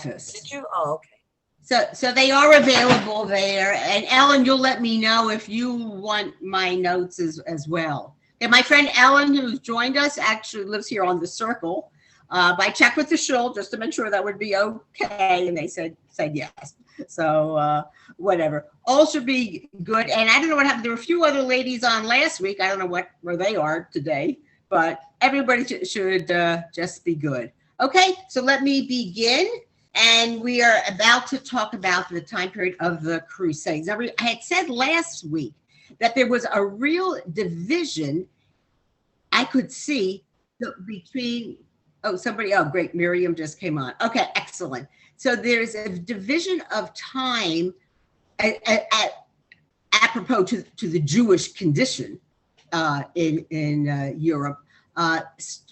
office. Did you? Oh, okay. So they are available there. And Ellen, you'll let me know if you want my notes as well. And my friend Ellen, who's joined us, actually lives here on the Circle. But I checked with the shul just to make sure that would be okay, and they said yes. So whatever, all should be good. And I don't know what happened. There were a few other ladies on last week. I don't know where they are today, but everybody should just be good. Okay, so let me begin. And we are about to talk about the time period of the Crusades. Now, I had said last week that there was a real division I could see between, great, Miriam just came on. Okay, excellent. So there's a division of time apropos to the Jewish condition in Europe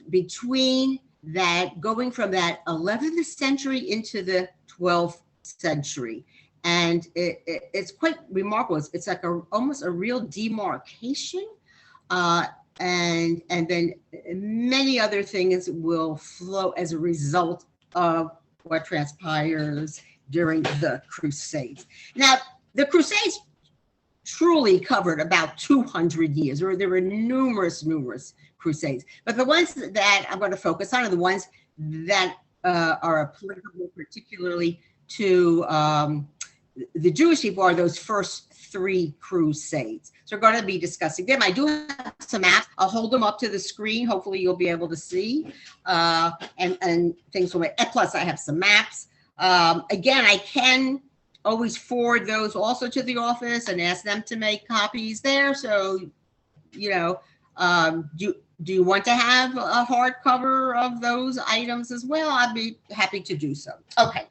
between that, going from that 11th century into the 12th century. And it's quite remarkable. It's like almost a real demarcation. And then many other things will flow as a result of what transpires during the Crusades. Now, the Crusades truly covered about 200 years, or there were numerous Crusades. But the ones that I'm going to focus on are the ones that are applicable particularly to the Jewish people, are those first 3 Crusades. So we're going to be discussing them. I do have some maps. I'll hold them up to the screen. Hopefully you'll be able to see. And things will, plus I have some maps. Again, I can always forward those also to the office and ask them to make copies there. So, do you want to have a hardcover of those items as well? I'd be happy to do so. Okay.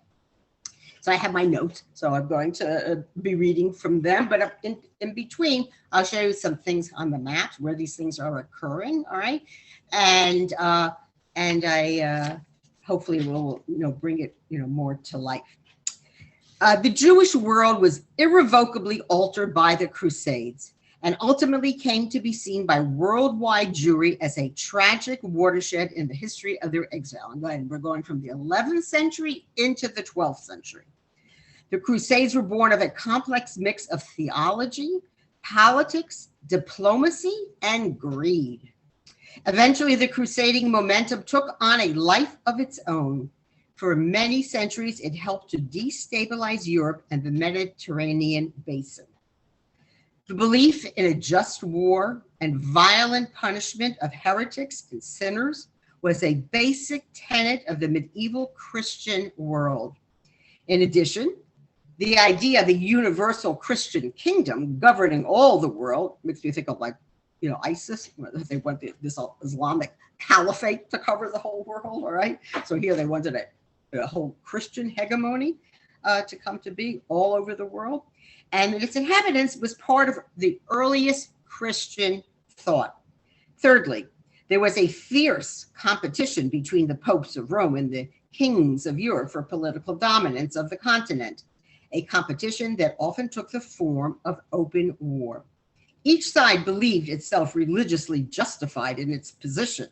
So I have my notes, so I'm going to be reading from them, but in between, I'll show you some things on the maps where these things are occurring, all right? And I hopefully will, bring it, more to life. The Jewish world was irrevocably altered by the Crusades and ultimately came to be seen by worldwide Jewry as a tragic watershed in the history of their exile. And we're going from the 11th century into the 12th century. The Crusades were born of a complex mix of theology, politics, diplomacy, and greed. Eventually, the crusading momentum took on a life of its own. For many centuries, it helped to destabilize Europe and the Mediterranean basin. The belief in a just war and violent punishment of heretics and sinners was a basic tenet of the medieval Christian world. In addition, the idea of a universal Christian kingdom governing all the world makes me think of ISIS. They want this Islamic caliphate to cover the whole world, all right? So here they wanted a whole Christian hegemony to come to be all over the world. And its inhabitants was part of the earliest Christian thought. Thirdly, there was a fierce competition between the popes of Rome and the kings of Europe for political dominance of the continent, a competition that often took the form of open war. Each side believed itself religiously justified in its position,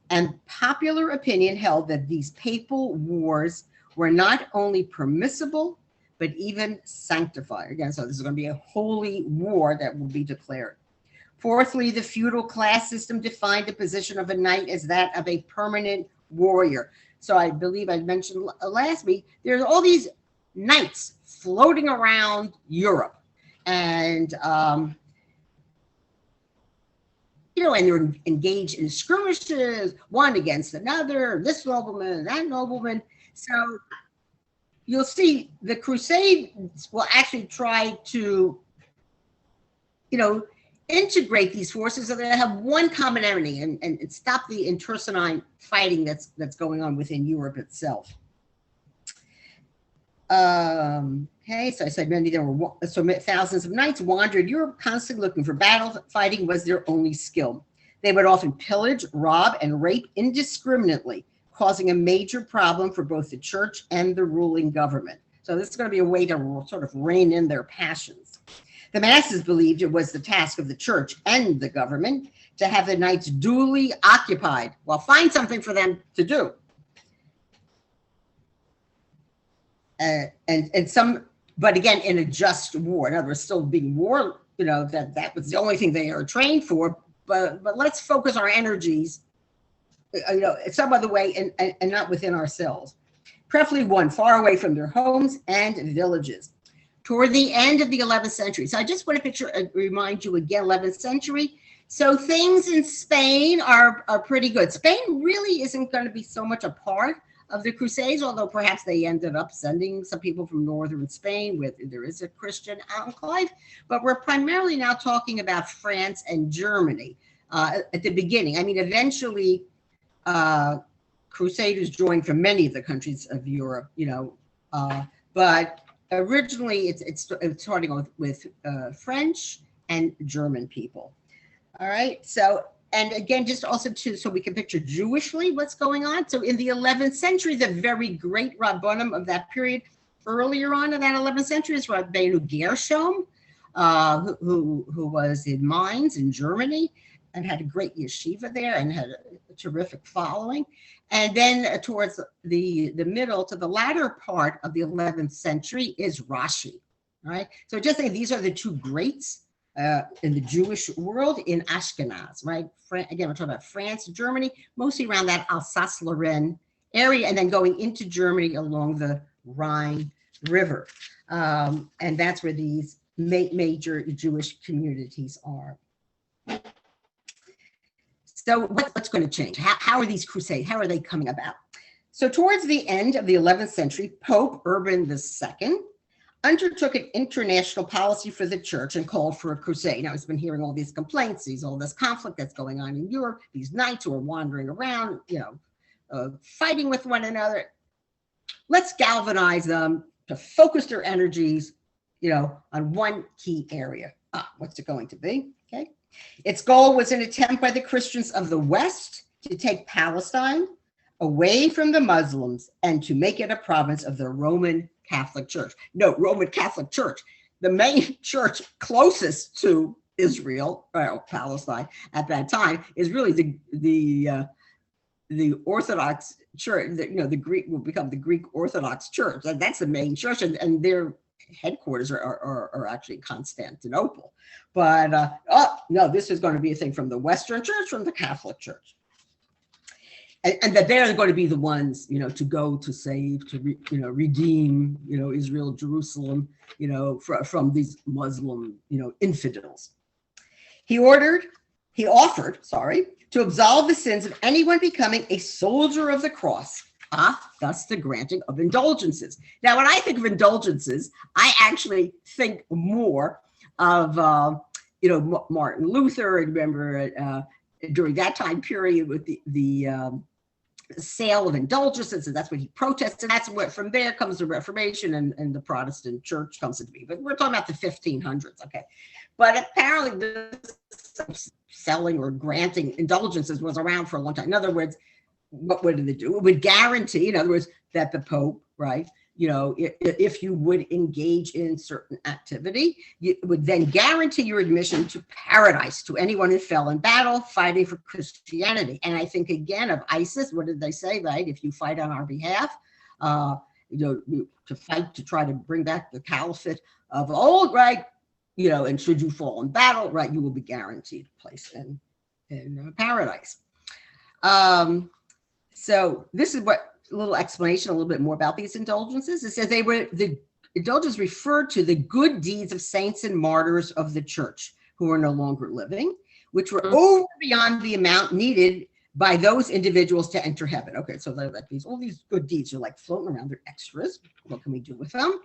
and popular opinion held that these papal wars were not only permissible, but even sanctified. Again, so this is going to be a holy war that will be declared. Fourthly, the feudal class system defined the position of a knight as that of a permanent warrior. So I believe I mentioned last week, there's all these knights floating around Europe. And, and they're engaged in skirmishes, one against another, this nobleman, that nobleman. So you'll see the Crusades will actually try to, integrate these forces so they have one commonality and stop the internecine fighting that's going on within Europe itself. Okay, so I said thousands of knights wandered Europe, constantly looking for battle. Fighting was their only skill. They would often pillage, rob, and rape indiscriminately, causing a major problem for both the church and the ruling government. So this is going to be a way to sort of rein in their passions. The masses believed it was the task of the church and the government to have the knights duly occupied, find something for them to do. and some, but again, in a just war. In other words, still being war, that was the only thing they are trained for. But let's focus our energies, some other way and not within ourselves. Preferably one, far away from their homes and villages. Toward the end of the 11th century. So I just want to remind you again, 11th century. So things in Spain are pretty good. Spain really isn't going to be so much a part of the Crusades, although perhaps they ended up sending some people from northern Spain there is a Christian enclave, but we're primarily now talking about France and Germany at the beginning. I mean, eventually Crusaders joined from many of the countries of Europe, but originally it's starting with French and German people. All right, so, and again, just also so we can picture Jewishly what's going on. So in the 11th century, the very great Rabbonim of that period, earlier on in that 11th century, is Rabbeinu Gershom, who was in Mainz in Germany and had a great yeshiva there and had a terrific following. And then towards the middle to the latter part of the 11th century is Rashi. All right, so just say these are the two greats in the Jewish world in Ashkenaz, right? Again, we're talking about France, Germany, mostly around that Alsace-Lorraine area, and then going into Germany along the Rhine River. And that's where these major Jewish communities are. So what's going to change? How are these crusades, how are they coming about? So towards the end of the 11th century, Pope Urban II undertook an international policy for the church and called for a crusade. Now, he's been hearing all these complaints, all this conflict that's going on in Europe, these knights who are wandering around, fighting with one another. Let's galvanize them to focus their energies, on one key area. What's it going to be? Okay. Its goal was an attempt by the Christians of the West to take Palestine away from the Muslims and to make it a province of the Roman Catholic Church. No, Roman Catholic Church. The main church closest to Israel, or Palestine at that time, is really the Orthodox Church. The Greek will become the Greek Orthodox Church. That's the main church, and their headquarters are actually Constantinople. But no, this is going to be a thing from the Western Church, from the Catholic Church. And that they're going to be the ones, to go to save, to redeem, Israel, Jerusalem, from these Muslim, infidels. He offered, to absolve the sins of anyone becoming a soldier of the cross. Thus the granting of indulgences. Now, when I think of indulgences, I actually think more of, Martin Luther. Remember, during that time period with the sale of indulgences, and that's what he protested. That's what, from there comes the Reformation and the Protestant church comes into being. But we're talking about the 1500s, okay? But apparently this selling or granting indulgences was around for a long time. In other words, what did it do? It would guarantee, in other words, that the Pope, right, if you would engage in certain activity, it would then guarantee your admission to paradise to anyone who fell in battle fighting for Christianity. And I think again of ISIS, what did they say, right? If you fight on our behalf, to fight to try to bring back the caliphate of old, right? And should you fall in battle, right, you will be guaranteed a place in paradise. So this is what a little explanation, a little bit more about these indulgences. It says the indulgences referred to the good deeds of saints and martyrs of the church who are no longer living, which were over beyond the amount needed by those individuals to enter heaven. Okay, so like all these good deeds are like floating around. They're extras. What can we do with them?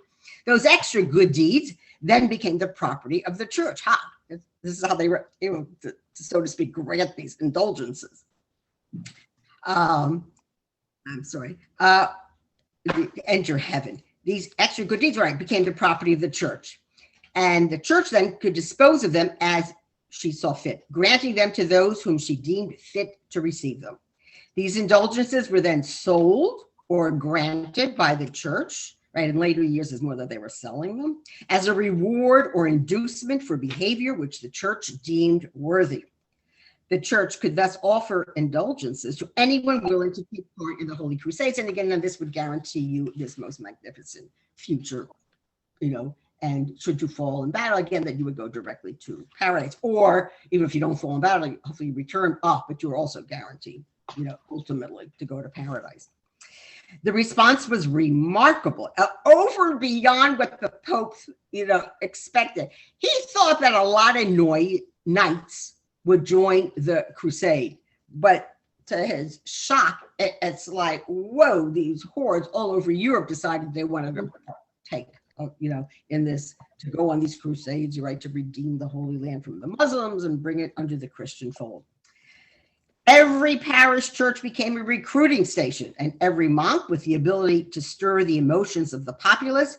Those extra good deeds then became the property of the church. This is how they were able to, so to speak, grant these indulgences. Enter heaven. These extra good deeds, right, became the property of the church. And the church then could dispose of them as she saw fit, granting them to those whom she deemed fit to receive them. These indulgences were then sold or granted by the church, right? In later years, it's more that they were selling them as a reward or inducement for behavior which the church deemed worthy. The church could thus offer indulgences to anyone willing to take part in the Holy Crusades. And again, this would guarantee you this most magnificent future, and should you fall in battle, again, that you would go directly to paradise. Or even if you don't fall in battle, hopefully you return up, but you're also guaranteed, ultimately to go to paradise. The response was remarkable, over and beyond what the Pope, expected. He thought that a lot of knights would join the crusade, but to his shock, it's like, whoa, these hordes all over Europe decided they wanted to take, in this, to go on these crusades, to redeem the Holy Land from the Muslims and bring it under the Christian fold. Every parish church became a recruiting station, and every monk with the ability to stir the emotions of the populace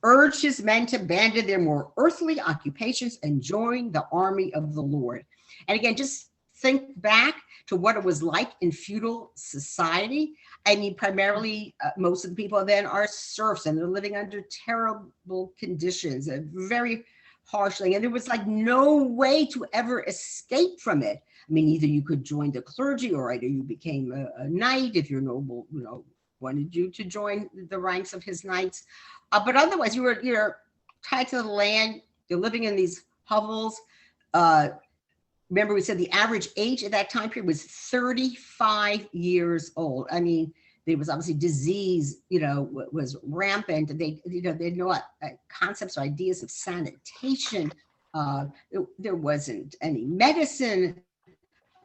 urged his men to abandon their more earthly occupations and join the army of the Lord. And again, just think back to what it was like in feudal society. I mean, primarily, most of the people then are serfs, and they're living under terrible conditions, very harshly, and there was like no way to ever escape from it. I mean, either you could join the clergy, or either you became a knight if your noble, wanted you to join the ranks of his knights. But otherwise, you're tied to the land. You're living in these hovels. Remember, we said the average age at that time period was 35 years old. I mean, there was obviously disease, was rampant. They had no concepts or ideas of sanitation. There wasn't any medicine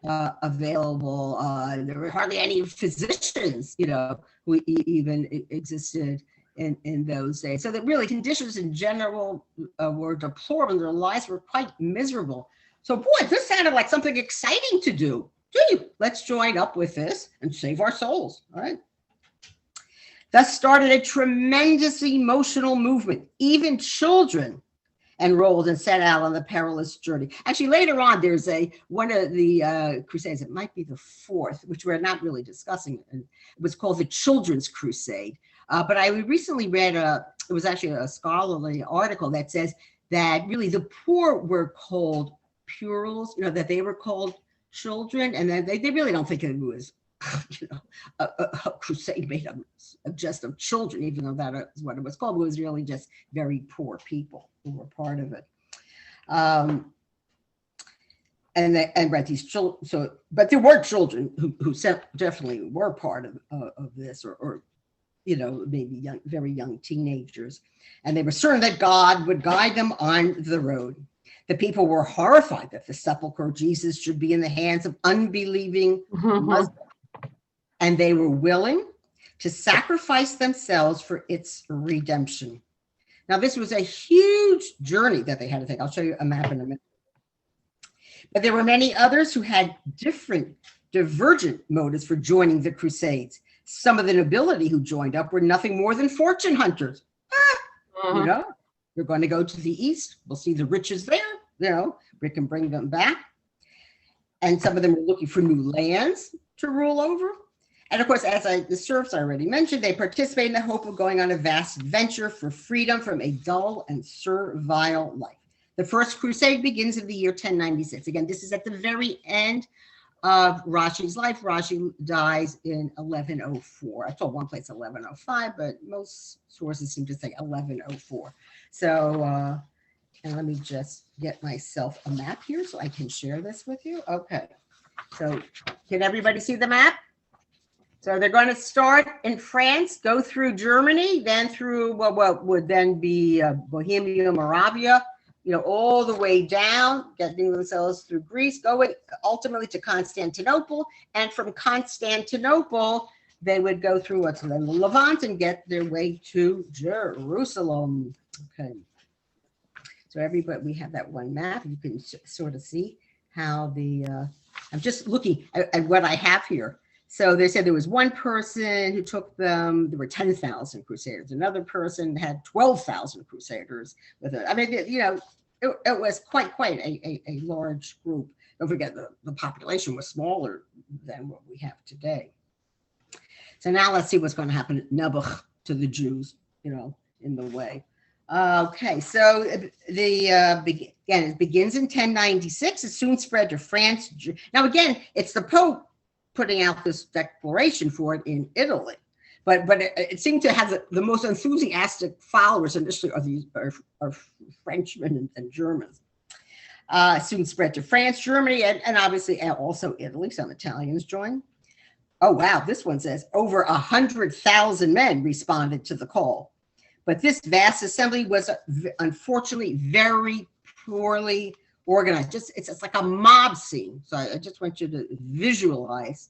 available. There were hardly any physicians, who even existed in those days. So that really conditions in general were deplorable, and their lives were quite miserable. So boy, this sounded like something exciting to do. Let's join up with this and save our souls, all right? Thus started a tremendous emotional movement. Even children enrolled and set out on the perilous journey. Actually, later on, there's one of the crusades, it might be the fourth, which we're not really discussing. It was called the Children's Crusade. But I recently read, it was actually a scholarly article that says that really the poor were called puerils, that they were called children, and then they really don't think it was a crusade made up of just of children, even though that is what it was called. It was really just very poor people who were part of it. And these children, but there were children who definitely were part of this, or maybe very young teenagers, and they were certain that God would guide them on the road. The people were horrified that the sepulcher of Jesus should be in the hands of unbelieving Muslims, and they were willing to sacrifice themselves for its redemption. Now, this was a huge journey that they had to take. I'll show you a map in a minute. But there were many others who had different, divergent motives for joining the Crusades. Some of the nobility who joined up were nothing more than fortune hunters. We're going to go to the east. We'll see the riches there. We can bring them back. And some of them were looking for new lands to rule over. And of course, the serfs I already mentioned, they participate in the hope of going on a vast adventure for freedom from a dull and servile life. The first crusade begins in the year 1096. Again, this is at the very end of Rashi's life. Rashi dies in 1104. I told one place 1105, but most sources seem to say 1104. So, and let me just get myself a map here so I can share this with you. Okay, so can everybody see the map? So they're going to start in France, go through Germany, then through what would then be Bohemia, Moravia, all the way down, getting themselves through Greece, going ultimately to Constantinople. And from Constantinople, they would go through what's then the Levant and get their way to Jerusalem. Okay. So everybody, we have that one map. You can sort of see how I'm just looking at what I have here. So they said there was one person who took them, there were 10,000 crusaders. Another person had 12,000 crusaders with it. I mean, it was quite a large group. Don't forget the population was smaller than what we have today. So now let's see what's going to happen at Nebuch to the Jews, in the way. Okay, so again, it begins in 1096. It soon spread to France. Now, again, it's the Pope putting out this declaration for it in Italy, but it seemed to have the most enthusiastic followers initially are Frenchmen and Germans. Soon spread to France, Germany, and obviously also Italy. Some Italians joined. Oh wow, this one says over 100,000 men responded to the call. But this vast assembly was unfortunately very poorly organized. It's like a mob scene. So I just want you to visualize,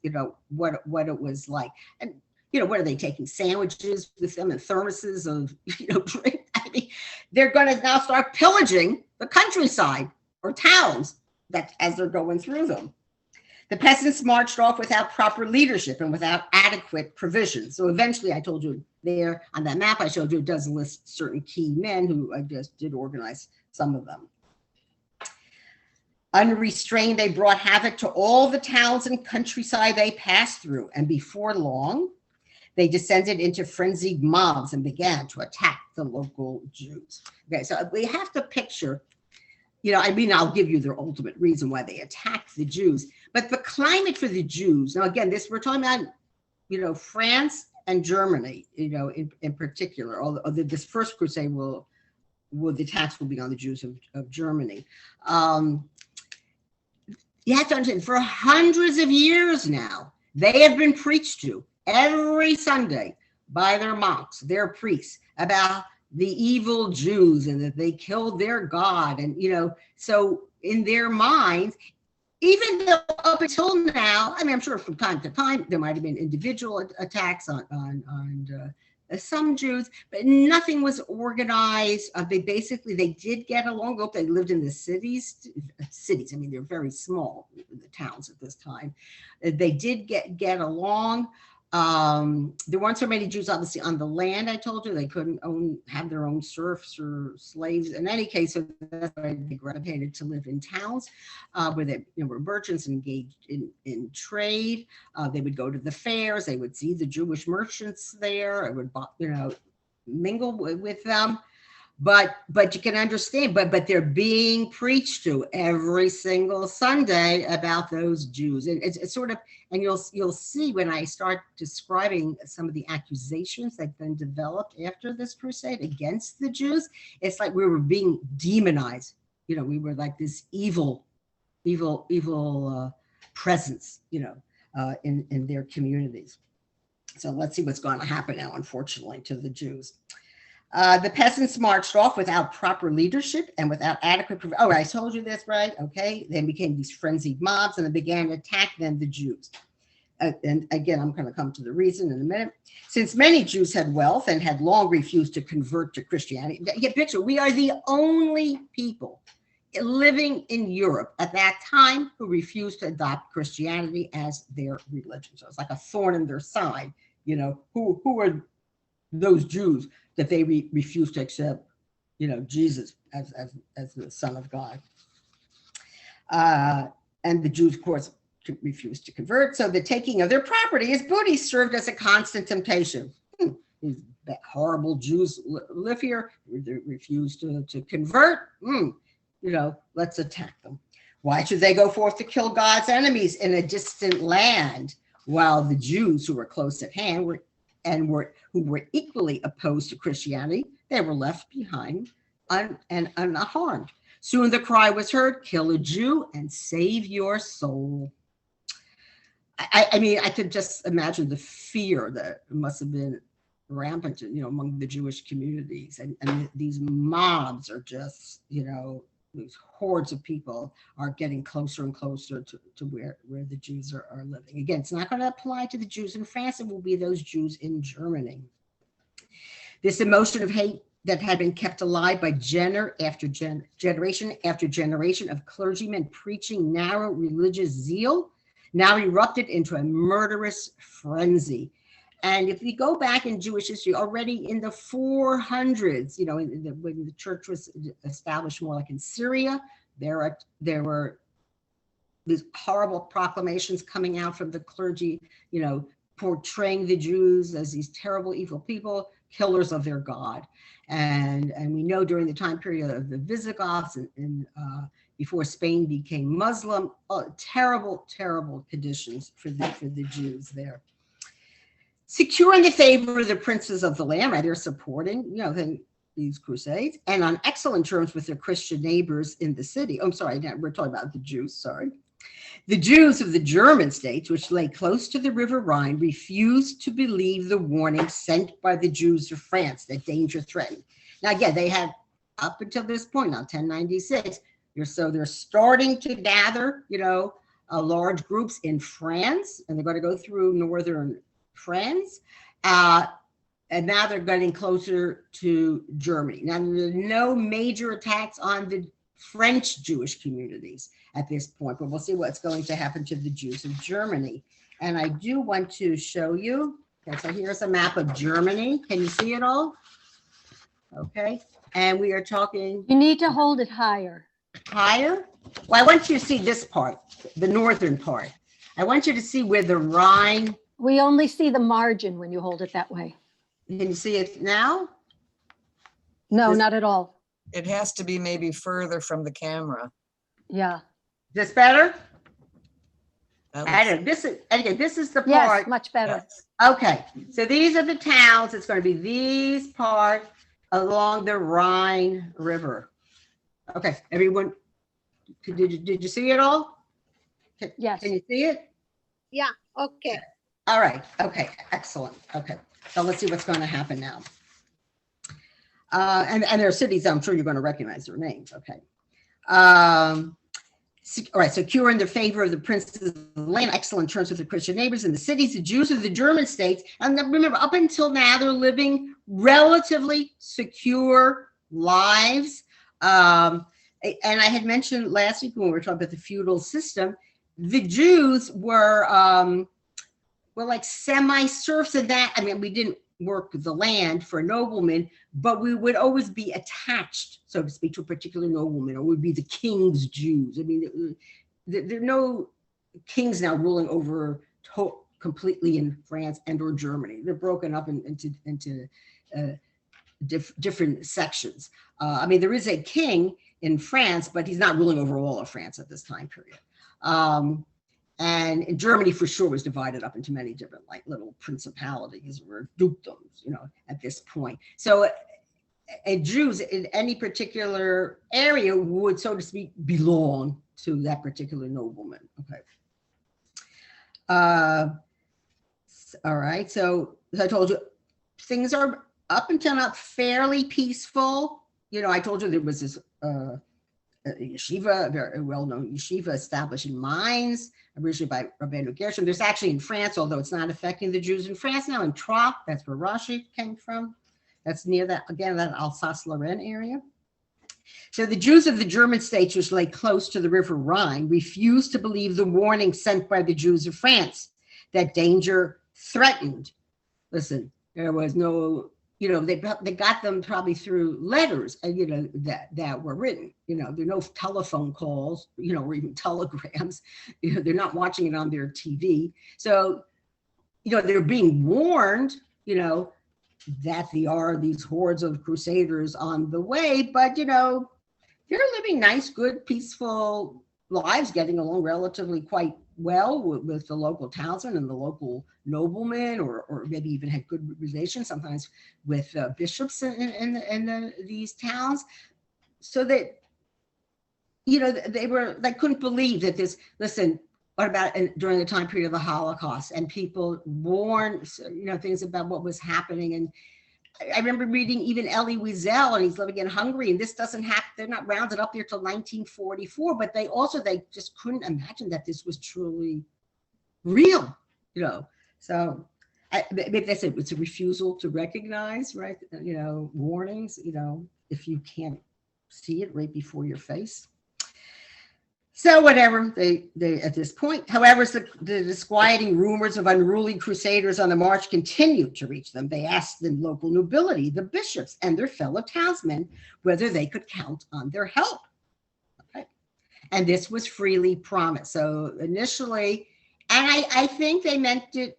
what it was like. And what are they taking sandwiches with them and thermoses of drink? I mean, they're going to now start pillaging the countryside or towns that as they're going through them. The peasants marched off without proper leadership and without adequate provisions. So eventually, I told you there on that map I showed you, it does list certain key men who I just did organize some of them. Unrestrained, they brought havoc to all the towns and countryside they passed through. And before long, they descended into frenzied mobs and began to attack the local Jews. Okay, so we have to picture, I'll give you their ultimate reason why they attacked the Jews. But the climate for the Jews, now again, we're talking about, France and Germany, in particular, although this first crusade the attacks will be on the Jews of Germany. You have to understand, for hundreds of years now, they have been preached to every Sunday by their monks, their priests, about the evil Jews and that they killed their God. And, so in their minds, even though up until now, I'm sure from time to time, there might have been individual attacks on some Jews, but nothing was organized. They did get along. They lived in the cities. They're very small, the towns at this time. They did get along. There weren't so many Jews, obviously, on the land. I told you they couldn't have their own serfs or slaves. In any case, so that's why they gravitated to live in towns where they were merchants engaged in trade. They would go to the fairs. They would see the Jewish merchants there. It would mingle with them. But you can understand, but they're being preached to every single Sunday about those Jews. And it's sort of, and you'll see when I start describing some of the accusations that then developed after this crusade against the Jews, it's like we were being demonized. We were like this evil presence, in their communities. So let's see what's going to happen now, unfortunately, to the Jews. The peasants marched off without proper leadership and without adequate. Oh, I told you this, right? Okay. Then became these frenzied mobs and they began to attack the Jews. And again, I'm going to come to the reason in a minute. Since many Jews had wealth and had long refused to convert to Christianity, get picture, we are the only people living in Europe at that time who refused to adopt Christianity as their religion. So it's like a thorn in their side. Who are those Jews that they refuse to accept, Jesus as the Son of God. And the Jews, of course, refused to convert. So the taking of their property as booty served as a constant temptation. These horrible Jews live here. They refuse to convert. Let's attack them. Why should they go forth to kill God's enemies in a distant land, while the Jews who were close at hand who were equally opposed to Christianity, they were left behind and unharmed. Soon the cry was heard, kill a Jew and save your soul. I could just imagine the fear that must have been rampant, among the Jewish communities. And these mobs are just, these hordes of people are getting closer and closer to where the Jews are living. Again, it's not going to apply to the Jews in France. It will be those Jews in Germany. This emotion of hate that had been kept alive by generation after generation of clergymen preaching narrow religious zeal now erupted into a murderous frenzy. And if we go back in Jewish history, already in the 400s, when the church was established more like in Syria, there were these horrible proclamations coming out from the clergy, portraying the Jews as these terrible, evil people. killers of their God. And we know during the time period of the Visigoths and before Spain became Muslim, terrible, terrible conditions for the Jews there. Securing the favor of the princes of the land, right? They're supporting, these crusades, and on excellent terms with their Christian neighbors in the city. Oh, I'm sorry, we're talking about the Jews, sorry. The Jews of the German states, which lay close to the River Rhine, refused to believe the warning sent by the Jews of France that danger threatened. Now, again, they had up until this point, now 1096, so they're starting to gather, large groups in France, and they're going to go through northern France. And now they're getting closer to Germany. Now, there are no major attacks on the French Jewish communities at this point, but we'll see what's going to happen to the Jews of Germany. And I do want to show you, okay, so here's a map of Germany. Can you see it all? Okay, and we are talking. You need to hold it higher. Higher? Well, I want you to see this part, the northern part. I want you to see where the Rhine. We only see the margin when you hold it that way. Can you see it now? No, not at all. It has to be maybe further from the camera. Yeah. This better? That looks- This is the part. Yes, much better. Yes. Okay, so these are the towns. It's going to be these parts along the Rhine River. Okay, everyone, did you see it all? Yes. Can you see it? Yeah, okay. All right, okay, excellent. Okay, so let's see what's going to happen now. And there are cities I'm sure you're going to recognize their names. Okay. All right, secure in the favor of the princes of the land, excellent terms with the Christian neighbors in the cities, the Jews of the German states. And remember, up until now, they're living relatively secure lives. And I had mentioned last week when we were talking about the feudal system, the Jews were like semi-serfs of that. I mean, we didn't work the land for noblemen, but we would always be attached, so to speak, to a particular nobleman, or would be the king's Jews. I mean, there are no kings now ruling over completely in France and or Germany. They're broken up into different sections. I mean, there is a king in France, but he's not ruling over all of France at this time period. And in Germany, for sure, was divided up into many different, like, little principalities or dukedoms, at this point. So Jews in any particular area would, so to speak, belong to that particular nobleman. Okay. All right. So as I told you, things are up until now fairly peaceful. I told you there was this yeshiva, a very well-known yeshiva established in Mainz, originally by Rabbeinu Gershom. There's actually in France, although it's not affecting the Jews in France now, in Troyes, that's where Rashi came from. That's near that, again, that Alsace-Lorraine area. So the Jews of the German states, which lay close to the River Rhine, refused to believe the warning sent by the Jews of France that danger threatened. Listen, there was no, they got them probably through letters, that were written. There are no telephone calls, or even telegrams. They're not watching it on their TV. So, they're being warned, that there are these hordes of crusaders on the way, but, they're living nice, good, peaceful lives, getting along relatively quite well with the local townsmen and the local noblemen, or maybe even had good relations sometimes with bishops in these towns. So that, they couldn't believe that this, listen, what about during the time period of the Holocaust, and people warned, things about what was happening. And I remember reading even Elie Wiesel, and he's living in Hungary, and this doesn't happen. They're not rounded up there till 1944, but they just couldn't imagine that this was truly real, So maybe that's it. It's a refusal to recognize, right? Warnings, if you can't see it right before your face. So whatever, they at this point, however, the disquieting rumors of unruly crusaders on the march continued to reach them. They asked the local nobility, the bishops, and their fellow townsmen whether they could count on their help. Okay. And this was freely promised. So initially, and I think they meant it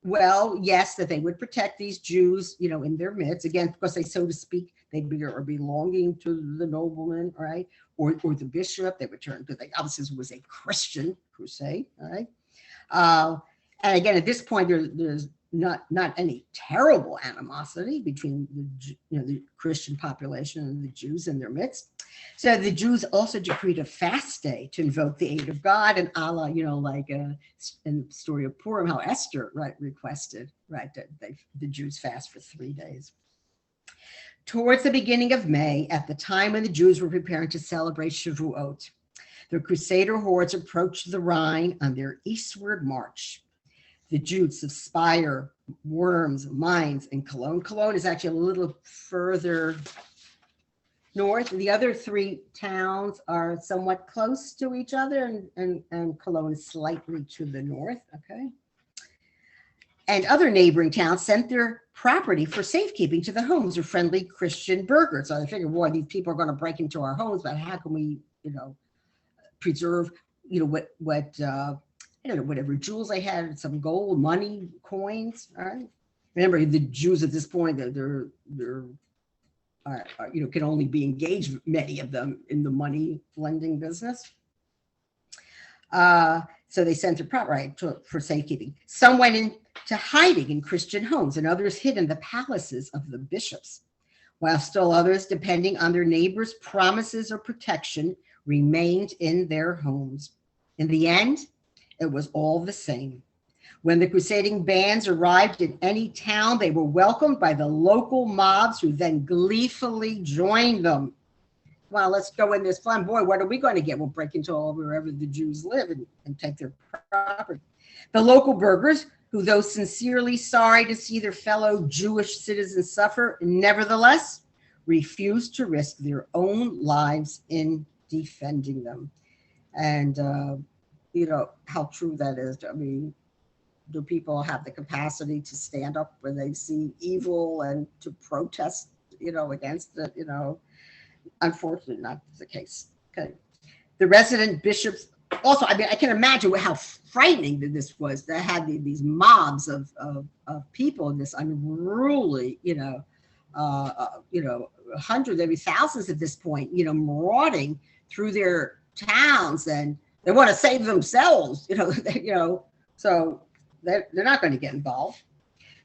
Well, yes, that they would protect these Jews, in their midst, again, because they, so to speak, they are belonging to the nobleman, right? Or the bishop. They would turn, because they obviously was a Christian crusade, all right? And again, at this point, there's not any terrible animosity between the Christian population and the Jews in their midst. So the Jews also decreed a fast day to invoke the aid of God, and Allah, like in the story of Purim, how Esther, requested, that the Jews fast for 3 days. Towards the beginning of May, at the time when the Jews were preparing to celebrate Shavuot, the Crusader hordes approached the Rhine on their eastward march. The Jews of Speyer, Worms, Mainz, and Cologne. Cologne is actually a little further north. The other 3 towns are somewhat close to each other, and Cologne is slightly to the north, okay? And other neighboring towns sent their property for safekeeping to the homes of friendly Christian burghers. So I figured, boy, these people are going to break into our homes, but how can we, preserve, whatever jewels they had, some gold, money, coins. All right. Remember, the Jews at this point, they're can only be engaged, many of them, in the money lending business. So they sent their property for safekeeping. Some went into hiding in Christian homes, and others hid in the palaces of the bishops, while still others, depending on their neighbors' promises or protection, remained in their homes. In the end, it was all the same. When the crusading bands arrived in any town, they were welcomed by the local mobs, who then gleefully joined them. Well, let's go in this fun. Boy, what are we going to get? We'll break into all wherever the Jews live and take their property. The local burghers, who, though sincerely sorry to see their fellow Jewish citizens suffer, nevertheless refused to risk their own lives in defending them. And how true that is. I mean, do people have the capacity to stand up when they see evil and to protest, against it? Unfortunately, not the case. Okay. The resident bishops also, I can imagine how frightening this was, to have these mobs of people in this unruly, hundreds, maybe thousands at this point, marauding through their towns, and they want to save themselves, so they're not going to get involved.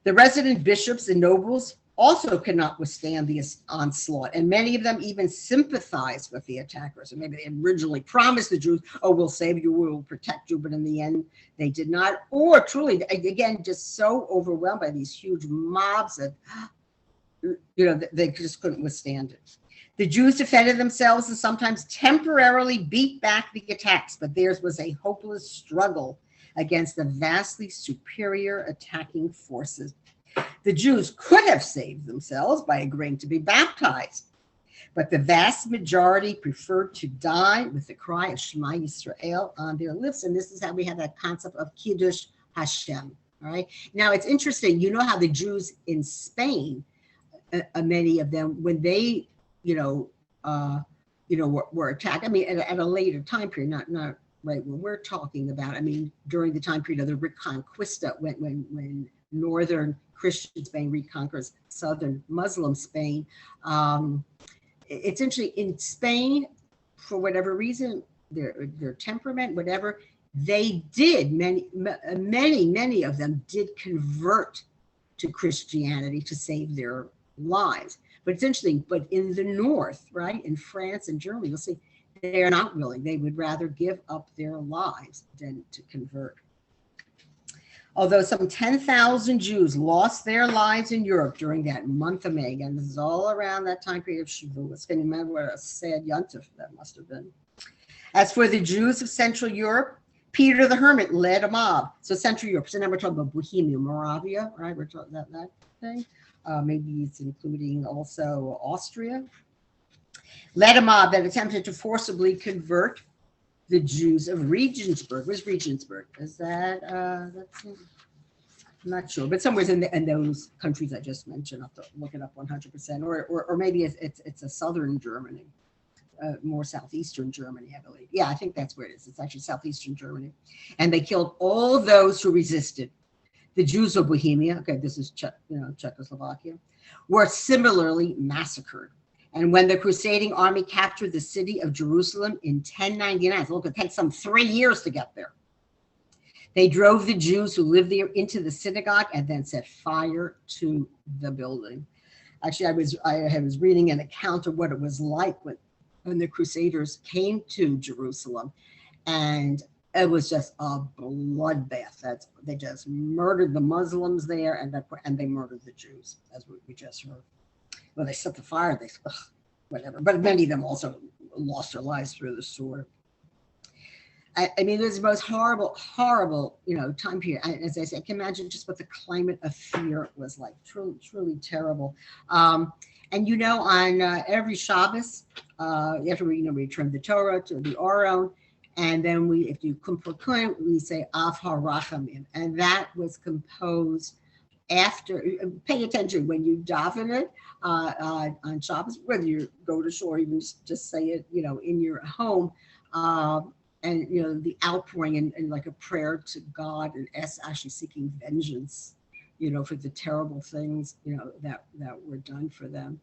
The resident bishops and nobles also could not withstand the onslaught, and many of them even sympathized with the attackers. And maybe they originally promised the Jews, oh, we'll save you, we'll protect you, but in the end, they did not. Or truly, again, just so overwhelmed by these huge mobs that, they just couldn't withstand it. The Jews defended themselves and sometimes temporarily beat back the attacks, but theirs was a hopeless struggle against the vastly superior attacking forces. The Jews could have saved themselves by agreeing to be baptized, but the vast majority preferred to die with the cry of Shema Yisrael on their lips. And this is how we have that concept of Kiddush Hashem. All right. Now, it's interesting. You know how the Jews in Spain, many of them, when they, were attacked. I mean, at a later time period, not right when we're talking about. I mean, during the time period of the Reconquista, when northern Christian Spain reconquers southern Muslim Spain. It's interesting, in Spain, for whatever reason, their temperament, whatever, they did, many of them did convert to Christianity to save their lives. But it's interesting, but in the north, right, in France and Germany, you'll see they are not willing. They would rather give up their lives than to convert. Although some 10,000 Jews lost their lives in Europe during that month of May, and this is all around that time period of Shavuot. Can you remember what a sad yontif that must have been? As for the Jews of Central Europe, Peter the Hermit led a mob. So Central Europe, so now we're talking about Bohemia, Moravia, right? We're talking about that thing. Maybe it's including also Austria. Led a mob that attempted to forcibly convert the Jews of Regensburg. Where's Regensburg? Is that, that's, I'm not sure, but somewhere in those countries I just mentioned. I'll have to look it up 100%. Or maybe it's a southern Germany, more southeastern Germany, I believe. Yeah, I think that's where it is. It's actually southeastern Germany. And they killed all those who resisted. The Jews of Bohemia, okay, this is Czechoslovakia, were similarly massacred. And when the crusading army captured the city of Jerusalem in 1099, so look, it took some 3 years to get there. They drove the Jews who lived there into the synagogue and then set fire to the building. Actually, I was reading an account of what it was like when the Crusaders came to Jerusalem, and it was just a bloodbath. They just murdered the Muslims there, and they murdered the Jews, as we just heard. Well, they set the fire. Whatever. But many of them also lost their lives through the sword. I mean, it was the most horrible, time period. As I said, I can imagine just what the climate of fear was like. Truly, truly terrible. And on every Shabbos, after we return the Torah to the Aron, and then if you kumpukuin, we say Av HaRachamim, and that was composed after. Pay attention when you daven it on Shabbos, whether you go to shul or even just say it, in your home. And the outpouring and like a prayer to God, and actually seeking vengeance, for the terrible things that were done for them.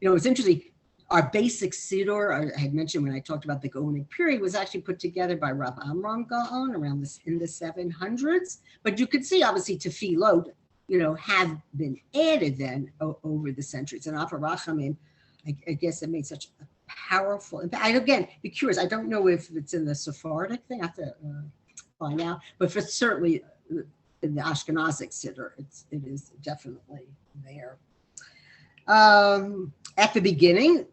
It's interesting. Our basic siddur, I had mentioned when I talked about the Gaonic period, was actually put together by Rav Amram Gaon in the 700s. But you could see, obviously, tefillot, have been added then over the centuries. And Av HaRachamim, I guess it made such a powerful impact. Again, be curious. I don't know if it's in the Sephardic thing. I have to find out. But for certainly in the Ashkenazic siddur, it is definitely there. At the beginning.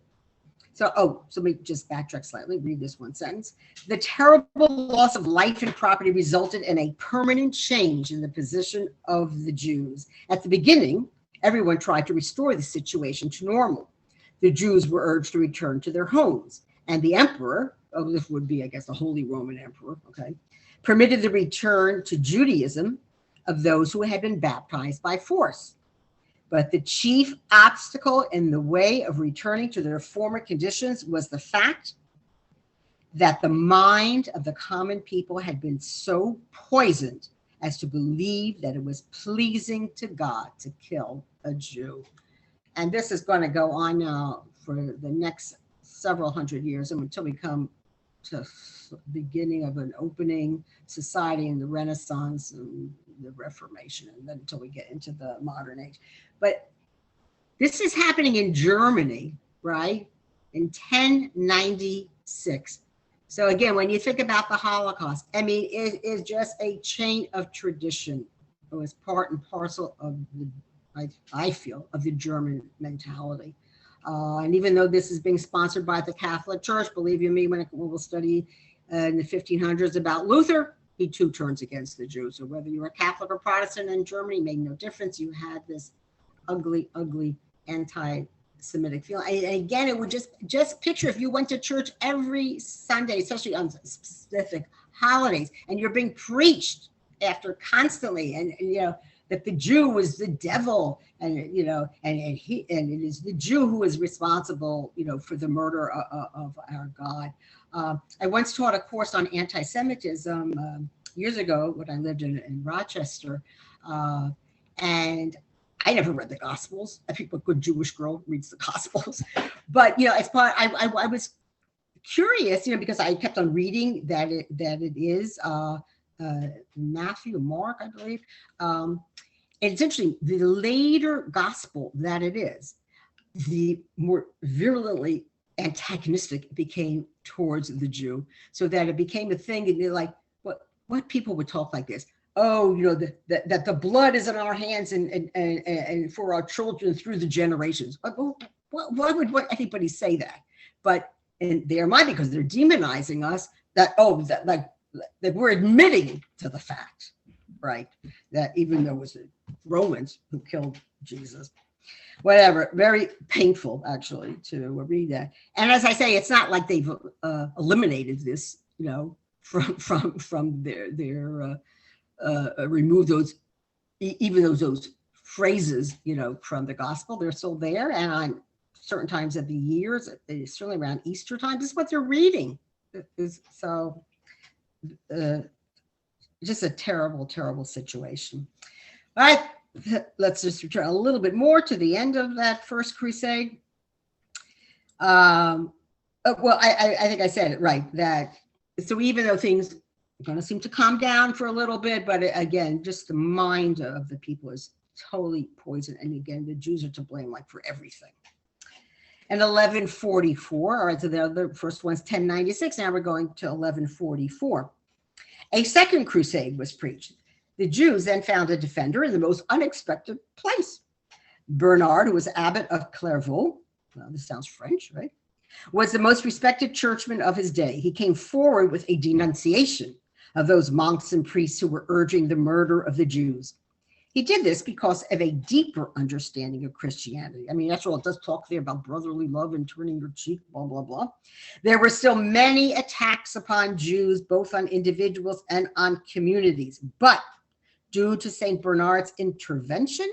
So let me just backtrack slightly, read this one sentence. The terrible loss of life and property resulted in a permanent change in the position of the Jews. At the beginning, everyone tried to restore the situation to normal. The Jews were urged to return to their homes, and the emperor, this would be, I guess, the Holy Roman Emperor, permitted the return to Judaism of those who had been baptized by force. But the chief obstacle in the way of returning to their former conditions was the fact that the mind of the common people had been so poisoned as to believe that it was pleasing to God to kill a Jew. And this is going to go on now for the next several hundred years, until we come to the beginning of an opening society in the Renaissance and the Reformation, and then until we get into the modern age. But this is happening in Germany, right? In 1096. So again, when you think about the Holocaust, I mean, it is just a chain of tradition. It was part and parcel of I feel, of the German mentality. And even though this is being sponsored by the Catholic Church, believe you me, when we'll study in the 1500s about Luther, he too turns against the Jews. So whether you're a Catholic or Protestant in Germany made no difference. You had this ugly, ugly anti-Semitic feeling. And again, it would just picture if you went to church every Sunday, especially on specific holidays, and you're being preached after constantly, and that the Jew was the devil, and and it is the Jew who is responsible, for the murder of our God. I once taught a course on anti-Semitism years ago when I lived in Rochester, and I never read the Gospels. I think a good Jewish girl reads the Gospels, but as part, I was curious, because I kept on reading that it is Matthew, Mark, I believe. And it's interesting, the later gospel that it is, the more virulently antagonistic it became towards the Jew, so that it became a thing, and they're like, what people would talk like this? Oh, that the blood is in our hands and for our children through the generations. Why would anybody say that? But in their mind, because they're demonizing us, that we're admitting to the fact, right? That even though it was the Romans who killed Jesus. Whatever, very painful actually to read that. And as I say, it's not like they've eliminated this, from their remove those, even those phrases, from the gospel. They're still there, and on certain times of the years, certainly around Easter time, this is what they're reading. So just a terrible, terrible situation. All right, let's just return a little bit more to the end of that first crusade. Well, I think I said it right, that so even though things are going to seem to calm down for a little bit, but again, just the mind of the people is totally poisoned. And again, the Jews are to blame like for everything. And 1144, all right, so the other first one's 1096. Now we're going to 1144. A second crusade was preached. The Jews then found a defender in the most unexpected place. Bernard, who was abbot of Clairvaux, well, this sounds French, right, was the most respected churchman of his day. He came forward with a denunciation of those monks and priests who were urging the murder of the Jews. He did this because of a deeper understanding of Christianity. I mean, after all, it does talk there about brotherly love and turning your cheek, blah, blah, blah. There were still many attacks upon Jews, both on individuals and on communities. But due to St. Bernard's intervention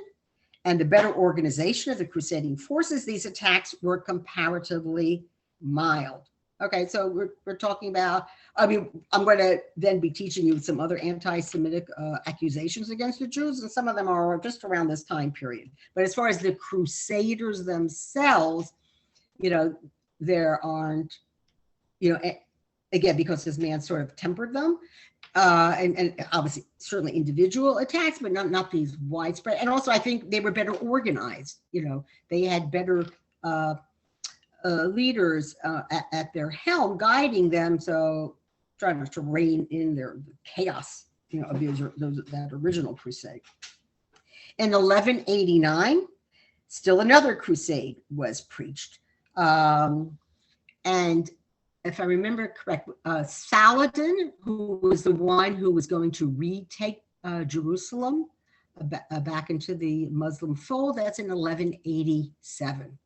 and the better organization of the crusading forces, these attacks were comparatively mild. Okay, so we're talking about, I mean, I'm going to then be teaching you some other anti-Semitic accusations against the Jews, and some of them are just around this time period. But as far as the Crusaders themselves, you know, there aren't, you know, again, because this man sort of tempered them, and obviously certainly individual attacks, but not these widespread. And also I think they were better organized. You know, they had better leaders at their helm guiding them, so trying to rein in their chaos, you know, of that original crusade. In 1189, still another crusade was preached, and if I remember correct, Saladin, who was the one who was going to retake Jerusalem back into the Muslim fold, that's in 1187.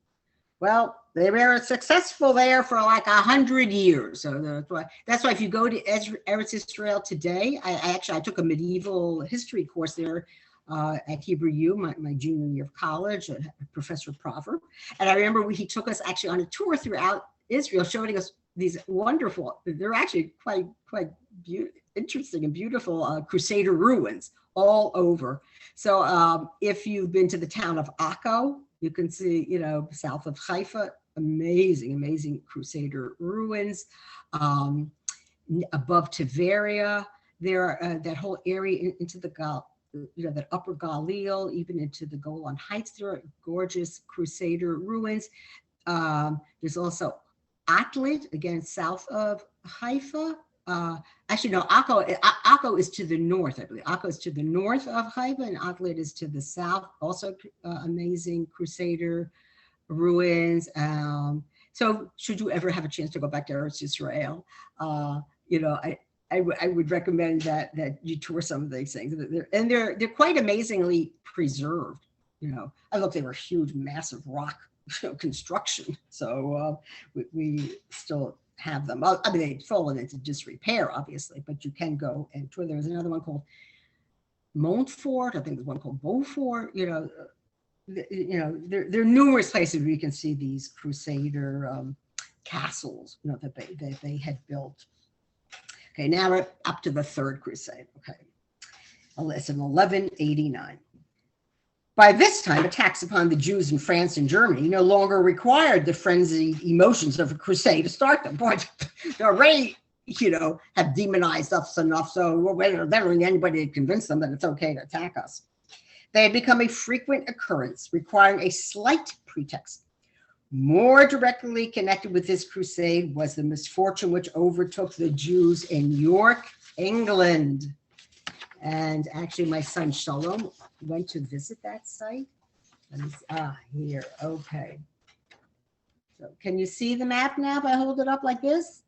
Well, they were successful there for like 100 years. So that's why if you go to Eretz Israel today, I took a medieval history course there at Hebrew U, my junior year of college, Professor Prover. And I remember he took us actually on a tour throughout Israel, showing us these wonderful, they're actually quite interesting and beautiful Crusader ruins all over. So if you've been to the town of Akko, you can see, you know, south of Haifa, amazing Crusader ruins. Above Tiberia, there are that whole area into the you know, that upper Galilee, even into the Golan Heights, there are gorgeous Crusader ruins. There's also Atlit, again, south of Haifa. Actually, no, Akko is to the north, I believe. Akko is to the north of Haifa, and Atlit is to the south. Also, amazing Crusader ruins. So, should you ever have a chance to go back to Eretz Israel, you know, I would recommend that you tour some of these things. They're quite amazingly preserved. You know, I looked; they were huge, massive rock, you know, construction. So we still have them. I mean, they've fallen into disrepair, obviously, but you can go and tour. There's another one called Montfort. I think there's one called Beaufort. You know, there are numerous places where you can see these Crusader castles, you know, that they had built. Okay, now we're up to the Third Crusade. Okay, it's in 1189. By this time, attacks upon the Jews in France and Germany no longer required the frenzied emotions of a crusade to start them. Boy, they already, you know, have demonized us enough, so they don't need anybody to convince them that it's okay to attack us. They had become a frequent occurrence, requiring a slight pretext. More directly connected with this crusade was the misfortune which overtook the Jews in York, England. And actually, my son Shalom went to visit that site. Here, okay. So can you see the map now if I hold it up like this?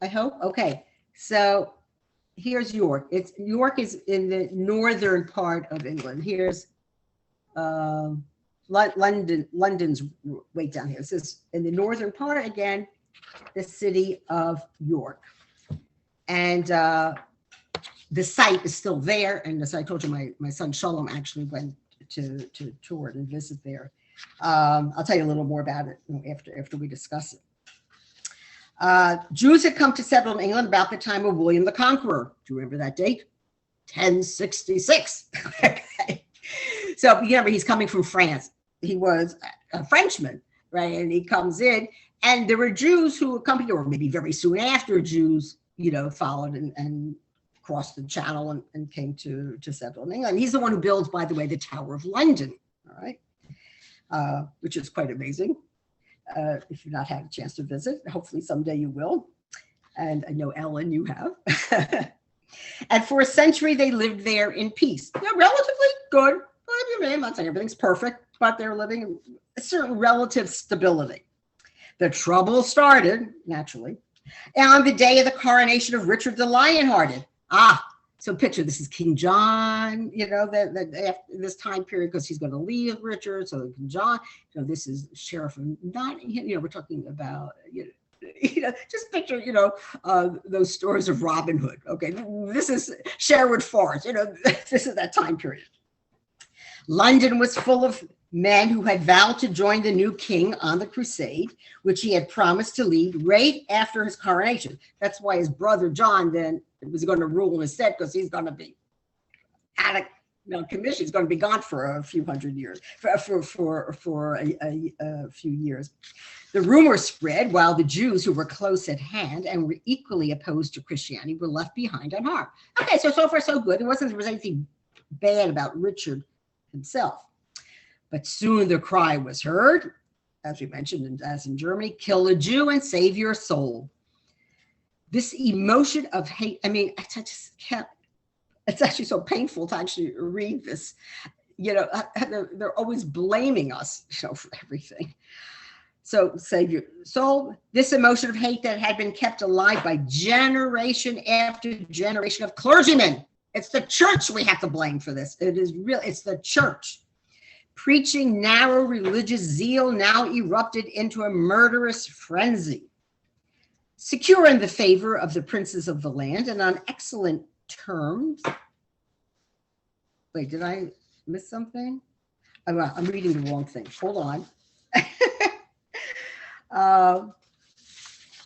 I hope, okay. So here's York. York is in the northern part of England. Here's London's way down here. This is in the northern part, again, the city of York. And the site is still there, and as I told you, my son Shalom actually went to tour and visit there. I'll tell you a little more about it after we discuss it. Jews had come to settle in England about the time of William the Conqueror. Do you remember that date? 1066. Okay. So remember, he's coming from France. He was a Frenchman, right? And he comes in, and there were Jews who accompanied, or maybe very soon after, Jews, followed and crossed the channel and came to settle in England. He's the one who builds, by the way, the Tower of London, all right, which is quite amazing. If you've not had a chance to visit, hopefully someday you will. And I know, Ellen, you have. And for a century, they lived there in peace. They're relatively good. I'm not saying everything's perfect, but they're living in a certain relative stability. The trouble started, naturally, on the day of the coronation of Richard the Lionhearted. So picture, this is King John, this time period, because he's going to leave Richard. So King John, this is Sheriff of Nottingham, we're talking about, just picture, those stories of Robin Hood. Okay, this is Sherwood Forest, this is that time period. London was full of men who had vowed to join the new king on the crusade, which he had promised to lead right after his coronation. That's why his brother John then was going to rule instead, because he's going to be out of commission. He's going to be gone for a few hundred years, for a few years. The rumor spread while the Jews who were close at hand and were equally opposed to Christianity were left behind unharmed. Okay, so far so good. There was anything bad about Richard himself. But soon the cry was heard, as we mentioned, as in Germany, kill a Jew and save your soul. This emotion of hate, I just can't, it's actually so painful to actually read this. They're always blaming us, for everything. So save your soul. This emotion of hate that had been kept alive by generation after generation of clergymen. It's the church we have to blame for this. It's the church. Preaching narrow religious zeal now erupted into a murderous frenzy. Secure in the favor of the princes of the land and on excellent terms. Wait, did I miss something? I'm reading the wrong thing. Hold on.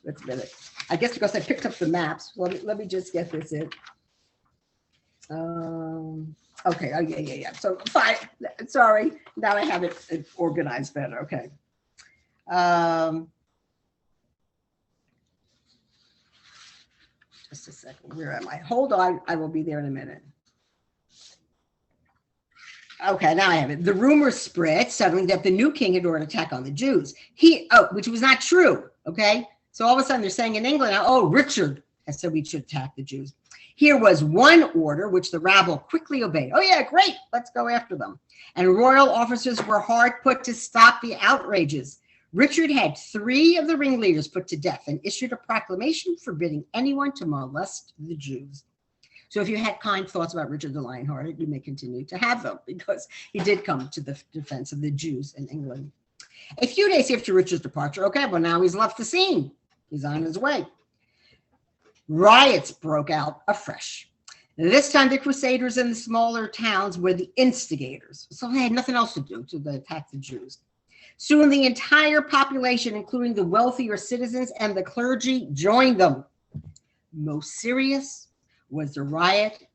Wait a minute. I guess because I picked up the maps. Let me just get this in. Okay. Yeah. So fine. Sorry. Now I have it organized better. Okay. Just a second. Where am I? Hold on. I will be there in a minute. Okay, now I have it. The rumor spread suddenly that the new king had ordered an attack on the Jews. Which was not true. Okay. So all of a sudden they're saying in England, Richard has said we should attack the Jews. Here was one order which the rabble quickly obeyed. Oh yeah, great, let's go after them. And royal officers were hard put to stop the outrages. Richard had 3 of the ringleaders put to death and issued a proclamation forbidding anyone to molest the Jews. So if you had kind thoughts about Richard the Lionhearted, you may continue to have them, because he did come to the defense of the Jews in England. A few days after Richard's departure, now he's left the scene. He's on his way. Riots broke out afresh. This time, the Crusaders in the smaller towns were the instigators, so they had nothing else to do to attack the Jews. Soon, the entire population, including the wealthier citizens and the clergy, joined them. Most serious was the riot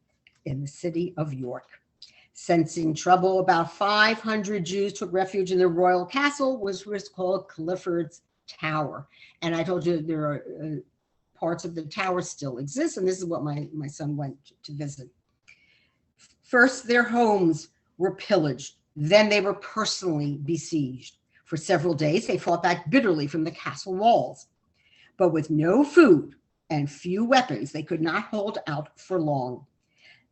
in the city of York. Sensing trouble, about 500 Jews took refuge in the royal castle, which was called Clifford's Tower. And I told you there are parts of the tower still exist, and this is what my son went to visit. First, their homes were pillaged. Then they were personally besieged. For several days, they fought back bitterly from the castle walls. But with no food and few weapons, they could not hold out for long.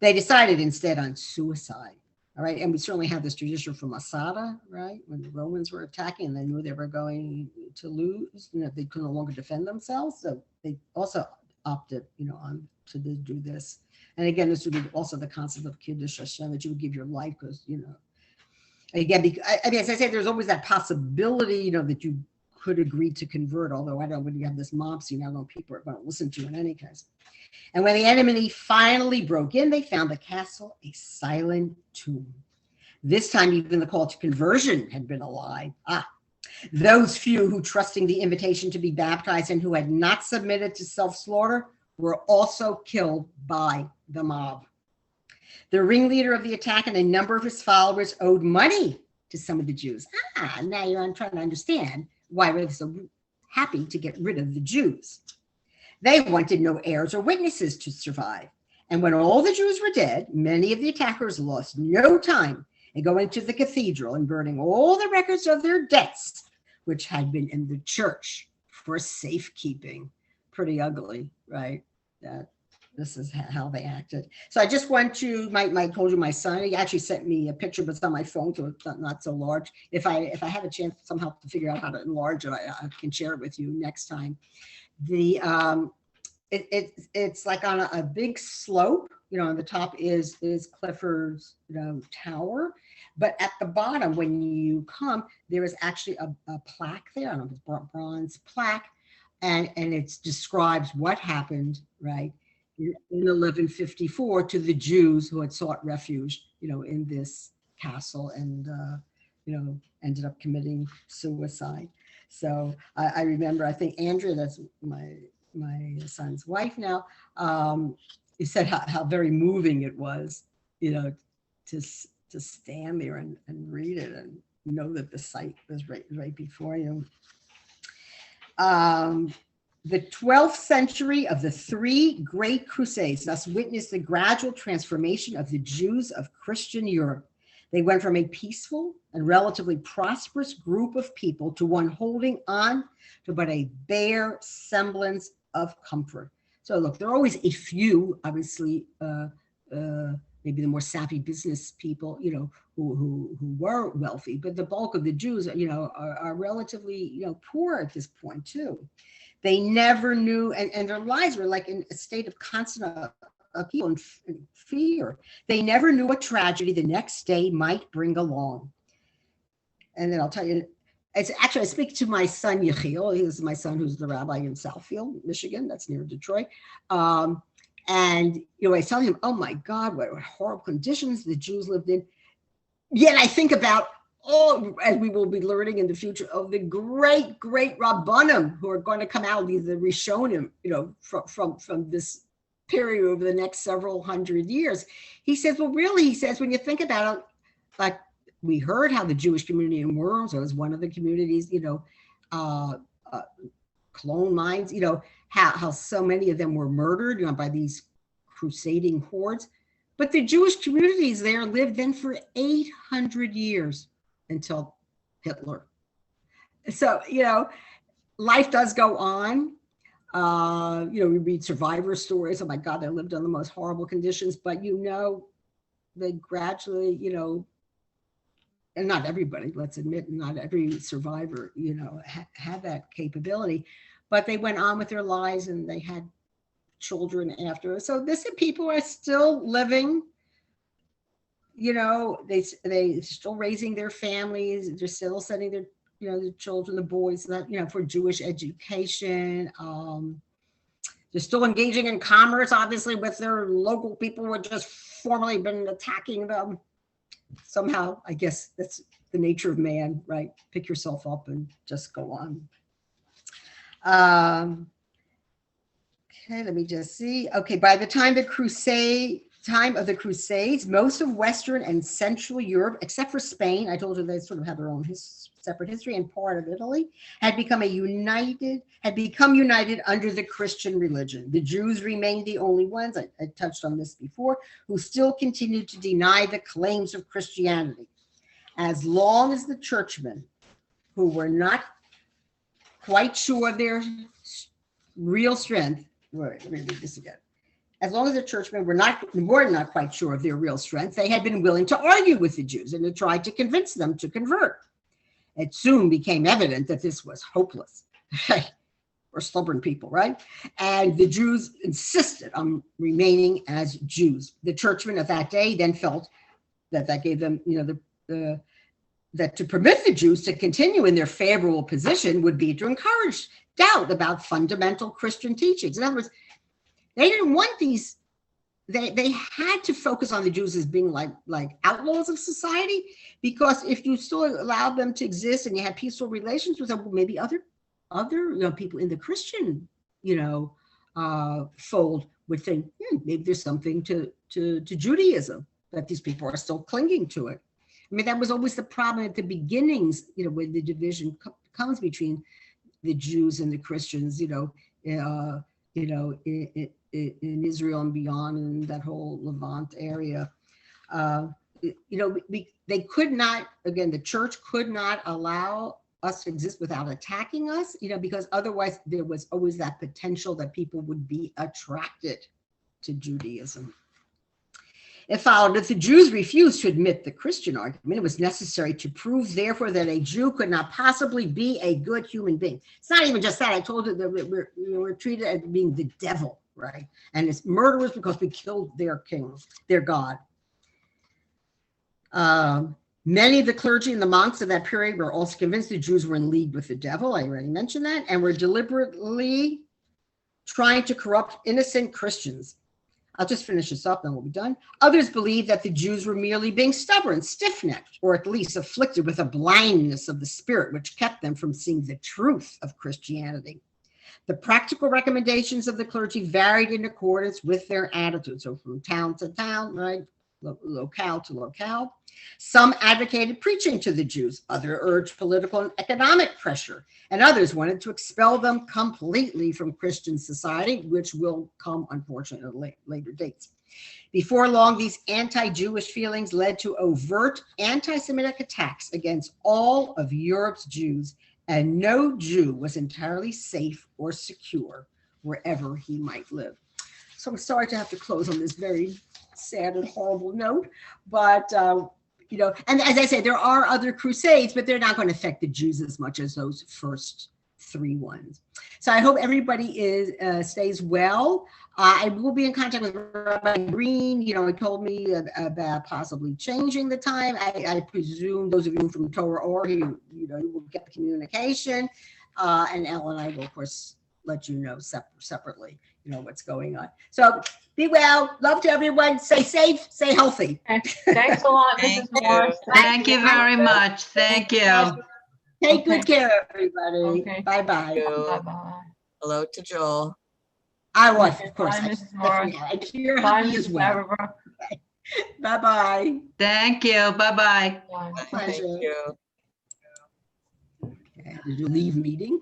They decided instead on suicide. All right, and we certainly have this tradition from Masada, right? When the Romans were attacking and they knew they were going to lose, they could no longer defend themselves. So they also opted, on to do this. And again, this would be also the concept of Kiddush Hashem, that you would give your life because, again, as I said, there's always that possibility, that you could agree to convert, although I don't, when you have this mob scene, I don't know people are going to listen to in any case. And when the enemy finally broke in, they found the castle a silent tomb. This time, even the call to conversion had been a lie. Those few who, trusting the invitation to be baptized and who had not submitted to self-slaughter, were also killed by the mob. The ringleader of the attack and a number of his followers owed money to some of the Jews. Now you're trying to understand why we're so happy to get rid of the Jews. They wanted no heirs or witnesses to survive. And when all the Jews were dead, many of the attackers lost no time in going to the cathedral and burning all the records of their debts, which had been in the church for safekeeping. Pretty ugly, right? This is how they acted. So I just want to, I told you my son, he actually sent me a picture, but it's on my phone, so it's not so large. If I have a chance somehow to figure out how to enlarge it, I can share it with you next time. It's like on a big slope, on the top is Clifford's, tower. But at the bottom, when you come, there is actually a plaque there, I don't know if it's bronze plaque, and it describes what happened, right, in 1154 to the Jews who had sought refuge, in this castle and, ended up committing suicide. So I remember, I think Andrea, that's my son's wife now, he said how very moving it was, to stand there and read it and know that the site was right before you. The 12th century of the three great crusades thus witnessed the gradual transformation of the Jews of Christian Europe. They went from a peaceful and relatively prosperous group of people to one holding on to but a bare semblance of comfort. So look, there are always a few, obviously, maybe the more savvy business people, who were wealthy, but the bulk of the Jews, are relatively, poor at this point too. They never knew, and their lives were like in a state of constant upheaval and fear. They never knew what tragedy the next day might bring along. And then I'll tell you, it's actually, I speak to my son, Yechiel. He is my son who's the rabbi in Southfield, Michigan. That's near Detroit. And, I tell him, oh my God, what horrible conditions the Jews lived in. Yet I think about, as we will be learning in the future, of the great, great Rabbanim who are going to come out, these the Rishonim, from this period over the next several hundred years. He says, well, really, he says, when you think about it, like we heard how the Jewish community in Worms was one of the communities, Cologne mines, how so many of them were murdered, by these crusading hordes. But the Jewish communities there lived then for 800 years until Hitler. So, life does go on. We read survivor stories. Oh my God, they lived under the most horrible conditions, but they gradually, and not everybody, let's admit, not every survivor, had that capability, but they went on with their lives and they had children after. So people are still living, they still raising their families. They're still sending their, the children, the boys, for Jewish education. They're still engaging in commerce, obviously, with their local people who had just formerly been attacking them. Somehow, I guess that's the nature of man, right? Pick yourself up and just go on. Okay, let me just see. Okay, by the time of the Crusades, most of Western and Central Europe, except for Spain, I told you they sort of have their own separate history, and part of Italy, had become united under the Christian religion. The Jews remained the only ones, I touched on this before, who still continued to deny the claims of Christianity. As long as the churchmen, who were not quite sure of their real strength, let me read this again. As long as the churchmen were not quite sure of their real strength, they had been willing to argue with the Jews and to try to convince them to convert. It soon became evident that this was hopeless. We're stubborn people, right? And the Jews insisted on remaining as Jews. The churchmen of that day then felt that gave them, that to permit the Jews to continue in their favorable position would be to encourage doubt about fundamental Christian teachings. In other words, they didn't want these they had to focus on the Jews as being like outlaws of society, because if you still allowed them to exist and you had peaceful relations with them, well, maybe other people in the Christian fold would think maybe there's something to Judaism, that these people are still clinging to it. I mean, that was always the problem at the beginnings, when the division comes between the Jews and the Christians, in Israel and beyond, and that whole Levant area. They could not, again, the church could not allow us to exist without attacking us, because otherwise there was always that potential that people would be attracted to Judaism. It followed that the Jews refused to admit the Christian argument. It was necessary to prove, therefore, that a Jew could not possibly be a good human being. It's not even just that. I told you that we're treated as being the devil, right? And it's murderers because we killed their king, their God. Many of the clergy and the monks of that period were also convinced the Jews were in league with the devil. I already mentioned that, and were deliberately trying to corrupt innocent Christians. I'll just finish this up, then we'll be done. Others believed that the Jews were merely being stubborn, stiff-necked, or at least afflicted with a blindness of the spirit, which kept them from seeing the truth of Christianity. The practical recommendations of the clergy varied in accordance with their attitude. So from town to town, right? Locale to locale. Some advocated preaching to the Jews, others urged political and economic pressure, and others wanted to expel them completely from Christian society, which will come, unfortunately, at later dates. Before long, these anti-Jewish feelings led to overt anti-Semitic attacks against all of Europe's Jews, and no Jew was entirely safe or secure wherever he might live. So I'm sorry to have to close on this very sad and horrible note, but and as I said, there are other crusades, but they're not going to affect the Jews as much as those first 3 ones. So I hope everybody stays well. I will be in contact with Rabbi Green. He told me about possibly changing the time. I presume those of you from Torah or you will get the communication, and Ellen and I will, of course, let you know separately, what's going on. So be well. Love to everyone. Stay safe. Stay healthy. Thanks a lot, Mrs. Morris. Thank you very much. Thank you. Take good care, everybody. Okay. Bye-bye. Bye-bye. Hello to Joel. I was, of course. Bye, Mrs. Morris. And you're Bye, happy as Mrs. well. Barbara. Bye-bye. Thank you. Bye-bye. Bye. Pleasure. Thank you. Okay. Did you leave meeting?